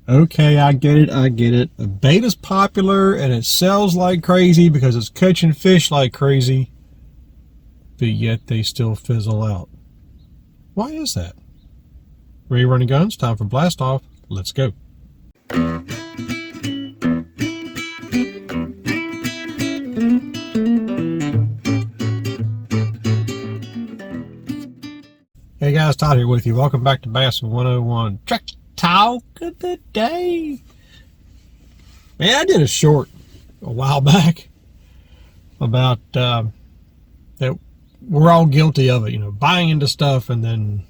Okay, I get it, I get it. The bait is popular and it sells like crazy because it's catching fish like crazy, but yet they still fizzle out. Why is that? Ready, running guns, time for blast off. Let's go. Hey guys, Todd here with you. Welcome back to Bassin 101. Track talk of the day. Man, I did a short a while back about that we're all guilty of it, you know, buying into stuff and then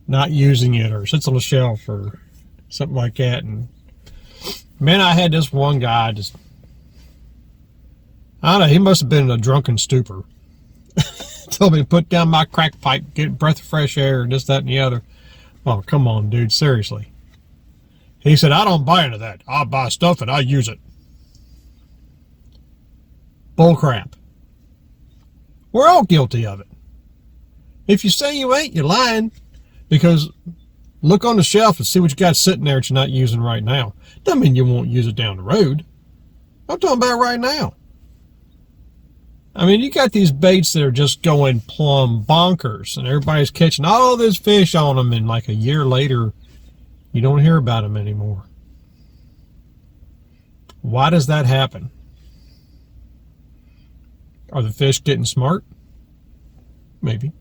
not using it, or sits on the shelf or something like that. And man, I had this one guy just, I don't know, he must have been in a drunken stupor. Told me to put down my crack pipe, get a breath of fresh air, and this, that, and the other. Oh, come on, dude, seriously. He said, I don't buy into that. I buy stuff and I use it. Bull crap. We're all guilty of it. If you say you ain't, you're lying. Because look on the shelf and see what you got sitting there that you're not using right now. Doesn't mean you won't use it down the road. I'm talking about right now. I mean, you got these baits that are just going plumb bonkers, and everybody's catching all this fish on them, and like a year later, you don't hear about them anymore. Why does that happen? Are the fish getting smart? Maybe.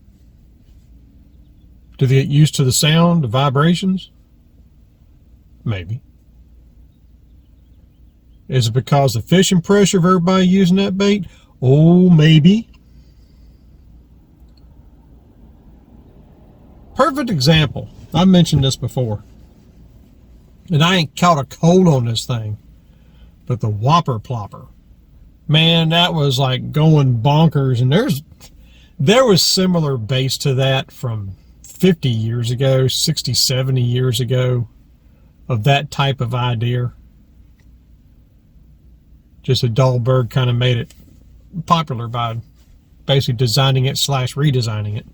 Do they get used to the sound, the vibrations? Maybe. Is it because the fishing pressure of everybody using that bait? Oh, maybe. Perfect example. I've mentioned this before. And I ain't caught a cold on this thing. But the Whopper Plopper. Man, that was like going bonkers. And there was similar baits to that from 50 years ago, 60, 70 years ago, of that type of idea. Just a dull bird kind of made it popular by basically designing it / redesigning it.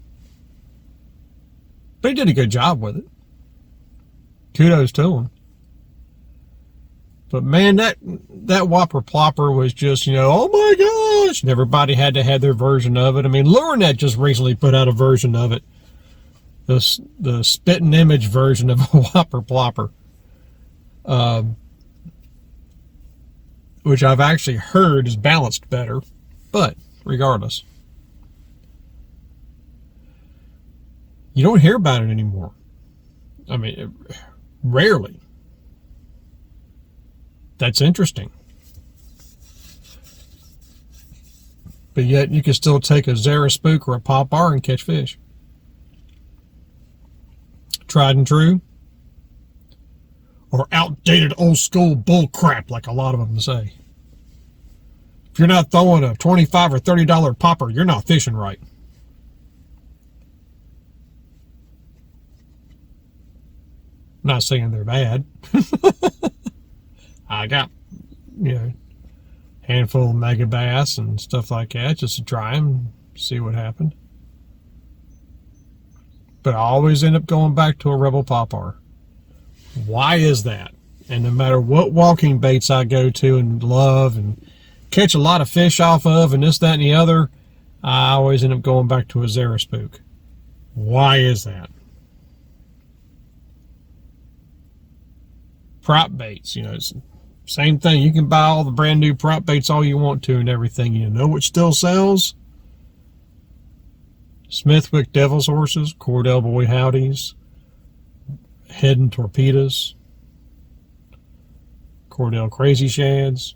But he did a good job with it. Kudos to him. But man, that Whopper Plopper was just, you know, oh my gosh, and everybody had to have their version of it. I mean, LureNet just recently put out a version of it. The spit and image version of a Whopper Plopper. Which I've actually heard is balanced better. But regardless, you don't hear about it anymore. I mean, rarely. That's interesting. But yet you can still take a Zara Spook or a Pop R and catch fish. Tried and true. Or outdated old school bull crap, like a lot of them say. If you're not throwing a $25 or $30 popper, you're not fishing right. I'm not saying they're bad. I got, you know, a handful of mega bass and stuff like that just to try them, see what happened. But I always end up going back to a Rebel Popper. Why is that? And no matter what walking baits I go to and love and catch a lot of fish off of and this, that, and the other, I always end up going back to a Zara Spook. Why is that? Prop baits, you know, it's the same thing. You can buy all the brand new prop baits all you want to and everything. You know what still sells? Smithwick Devil's Horses, Cordell Boy Howdies, Head and Torpedoes, Cordell Crazy Shads.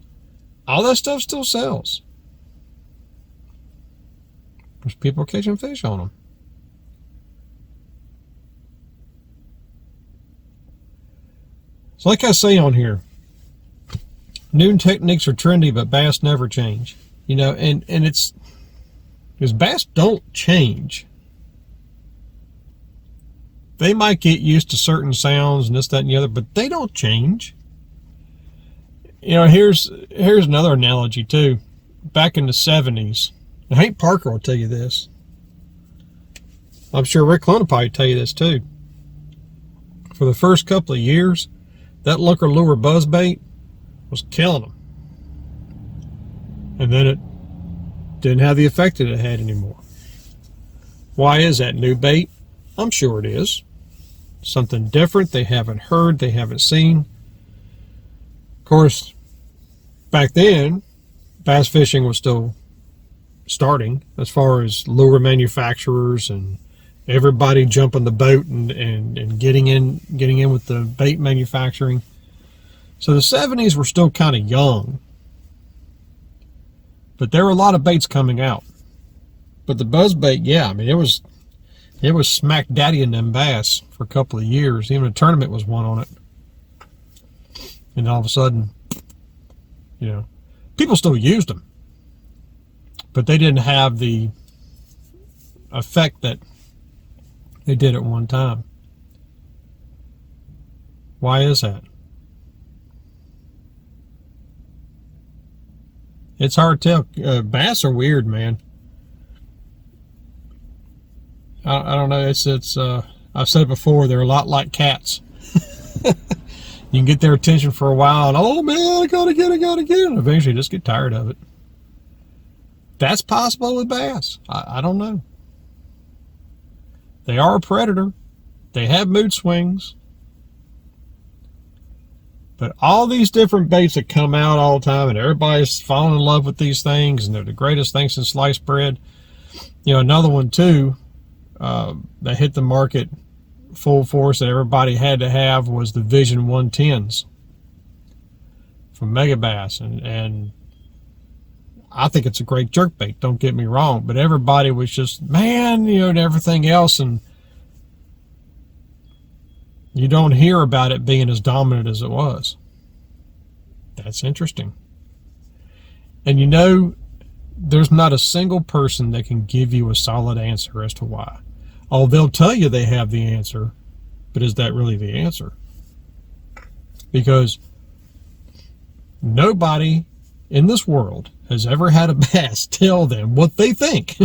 All that stuff still sells. There's people catching fish on them. So like I say on here, new techniques are trendy, but bass never change. You know, and it's because bass don't change. They might get used to certain sounds and this, that, and the other, but they don't change. You know, here's another analogy too. Back in the 70s, and Hank Parker will tell you this. I'm sure Rick Clun will probably tell you this too. For the first couple of years, that looker lure buzzbait was killing them. And then it didn't have the effect that it had anymore. Why is that? New bait? I'm sure it is. Something different they haven't heard, they haven't seen. Of course, back then, bass fishing was still starting as far as lure manufacturers and everybody jumping the boat and getting in with the bait manufacturing. So the 70s were still kind of young. But there were a lot of baits coming out. But the buzzbait, yeah, I mean, it was smack daddy in them bass for a couple of years. Even a tournament was won on it. And all of a sudden, you know, people still used them. But they didn't have the effect that they did at one time. Why is that? It's hard to tell. Bass are weird, man. I don't know. I've said it before. They're a lot like cats. You can get their attention for a while, and oh man, I gotta get it, and eventually just get tired of it. That's possible with bass. I don't know. They are a predator. They have mood swings. But all these different baits that come out all the time, and everybody's falling in love with these things, and they're the greatest things since sliced bread. You know, another one too that hit the market full force that everybody had to have was the Vision 110s from Megabass, and I think it's a great jerkbait, don't get me wrong, but everybody was just, man, you know, and everything else, and you don't hear about it being as dominant as it was. That's interesting. And you know, there's not a single person that can give you a solid answer as to why. Oh, they'll tell you they have the answer, but is that really the answer? Because nobody in this world has ever had a bass tell them what they think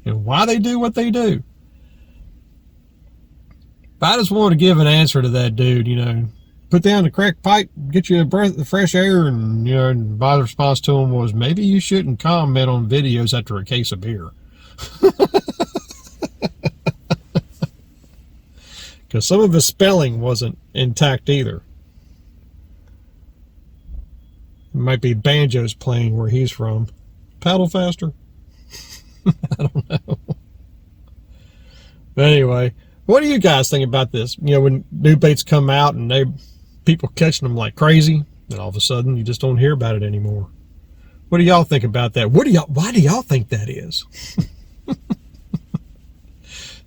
and why they do what they do. If I just want to give an answer to that dude, you know, put down the crack pipe, get you a breath of fresh air, and, you know, and my response to him was, maybe you shouldn't comment on videos after a case of beer. Because some of his spelling wasn't intact either. It might be banjos playing where he's from. Paddle faster. I don't know. But anyway, what do you guys think about this? You know, when new baits come out and people catching them like crazy, and all of a sudden you just don't hear about it anymore. What do y'all think about that? Why do y'all think that is?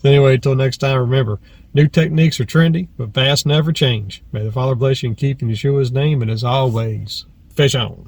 So anyway, until next time, remember, new techniques are trendy, but bass never change. May the Father bless you and keep in Yeshua's name, and as always, fish on.